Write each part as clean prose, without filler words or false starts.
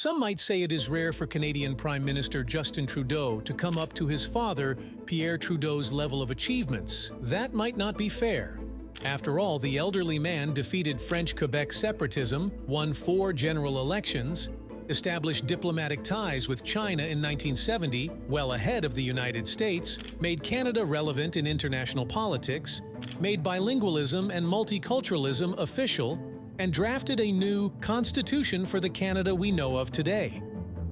Some might say it is rare for Canadian Prime Minister Justin Trudeau to come up to his father, Pierre Trudeau's level of achievements. That might not be fair. After all, the elderly man defeated French Quebec separatism, won 4 general elections, established diplomatic ties with China in 1970, well ahead of the United States, made Canada relevant in international politics, made bilingualism and multiculturalism official, and drafted a new constitution for the Canada we know of today.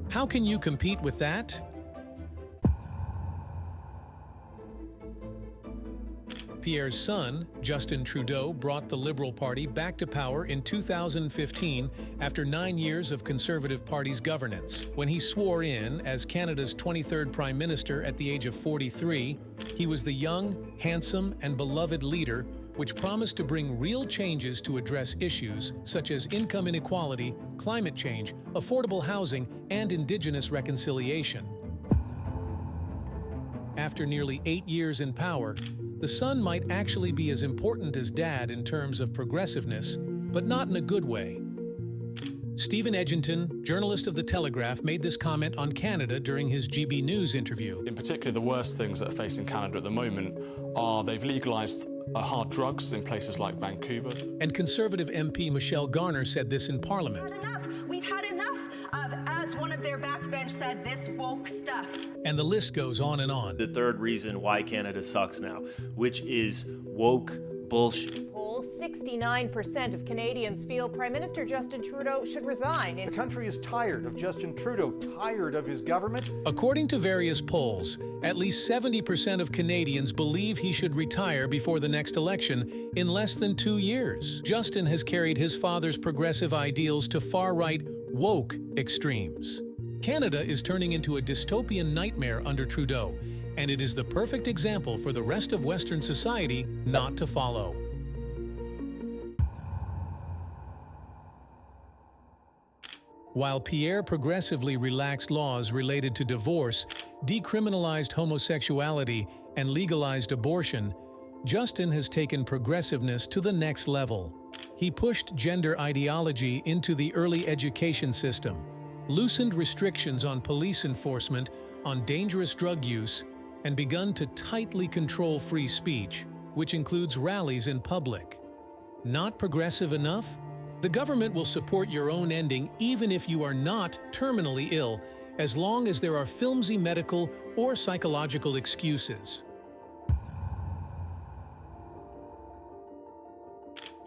How can you compete with that? Pierre's son, Justin Trudeau, brought the Liberal Party back to power in 2015 after 9 years of Conservative Party's governance. When he swore in as Canada's 23rd Prime Minister at the age of 43, he was the young, handsome, and beloved leader which promised to bring real changes to address issues such as income inequality, climate change, affordable housing, and Indigenous reconciliation. After nearly 8 years in power, the son might actually be as important as dad in terms of progressiveness, but not in a good way. Stephen Edginton, journalist of The Telegraph, made this comment on Canada during his GB News interview. In particular, the worst things that are facing Canada at the moment are they've legalised hard drugs in places like Vancouver. And Conservative MP Michelle Garner said this in Parliament. We've had enough of, as one of their backbench said, this woke stuff. And the list goes on and on. The third reason why Canada sucks now, which is woke bullshit. Poll: 69% of Canadians feel Prime Minister Justin Trudeau should resign. The country is tired of Justin Trudeau, tired of his government. According to various polls, at least 70% of Canadians believe he should retire before the next election in less than 2 years. Justin has carried his father's progressive ideals to far-right woke extremes. Canada is turning into a dystopian nightmare under Trudeau, and it is the perfect example for the rest of Western society not to follow. While Pierre progressively relaxed laws related to divorce, decriminalized homosexuality, and legalized abortion, Justin has taken progressiveness to the next level. He pushed gender ideology into the early education system, loosened restrictions on police enforcement, on dangerous drug use, and begun to tightly control free speech, which includes rallies in public. Not progressive enough? The government will support your own ending even if you are not terminally ill, as long as there are flimsy medical or psychological excuses.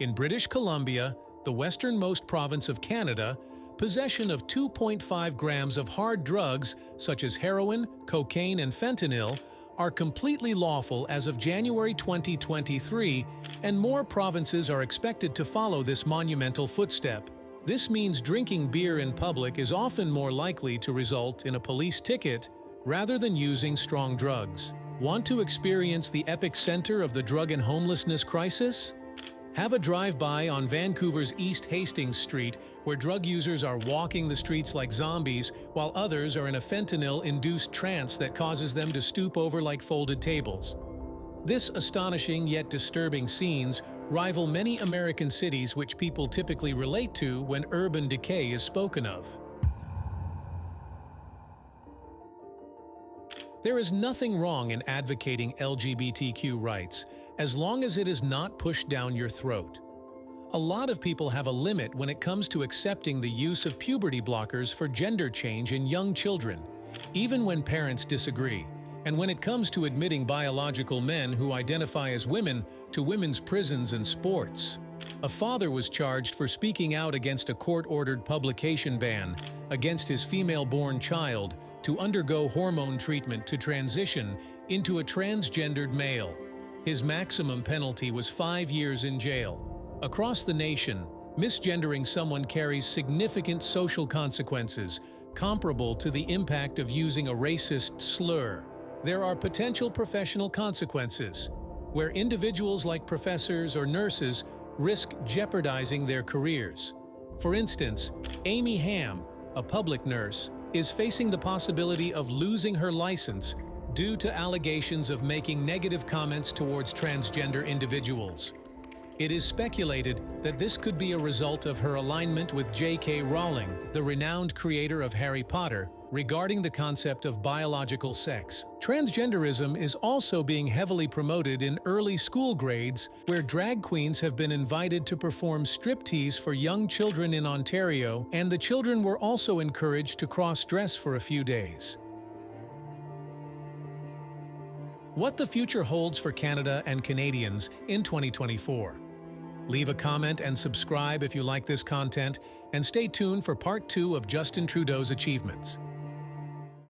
In British Columbia, the westernmost province of Canada, possession of 2.5 grams of hard drugs such as heroin, cocaine, and fentanyl are completely lawful as of January 2023, and more provinces are expected to follow this monumental footstep. This means drinking beer in public is often more likely to result in a police ticket rather than using strong drugs. Want to experience the epicenter of the drug and homelessness crisis? Have a drive-by on Vancouver's East Hastings Street, where drug users are walking the streets like zombies, while others are in a fentanyl-induced trance that causes them to stoop over like folded tables. This astonishing yet disturbing scenes rival many American cities which people typically relate to when urban decay is spoken of. There is nothing wrong in advocating LGBTQ rights, as long as it is not pushed down your throat. A lot of people have a limit when it comes to accepting the use of puberty blockers for gender change in young children, even when parents disagree, and when it comes to admitting biological men who identify as women to women's prisons and sports. A father was charged for speaking out against a court-ordered publication ban against his female-born child to undergo hormone treatment to transition into a transgendered male. His maximum penalty was 5 years in jail. Across the nation, misgendering someone carries significant social consequences, comparable to the impact of using a racist slur. There are potential professional consequences, where individuals like professors or nurses risk jeopardizing their careers. For instance, Amy Ham, a public nurse, is facing the possibility of losing her license due to allegations of making negative comments towards transgender individuals. It is speculated that this could be a result of her alignment with J.K. Rowling, the renowned creator of Harry Potter, regarding the concept of biological sex. Transgenderism is also being heavily promoted in early school grades, where drag queens have been invited to perform striptease for young children in Ontario, and the children were also encouraged to cross-dress for a few days. What the future holds for Canada and Canadians in 2024. Leave a comment and subscribe if you like this content, and stay tuned for part 2 of Justin Trudeau's achievements.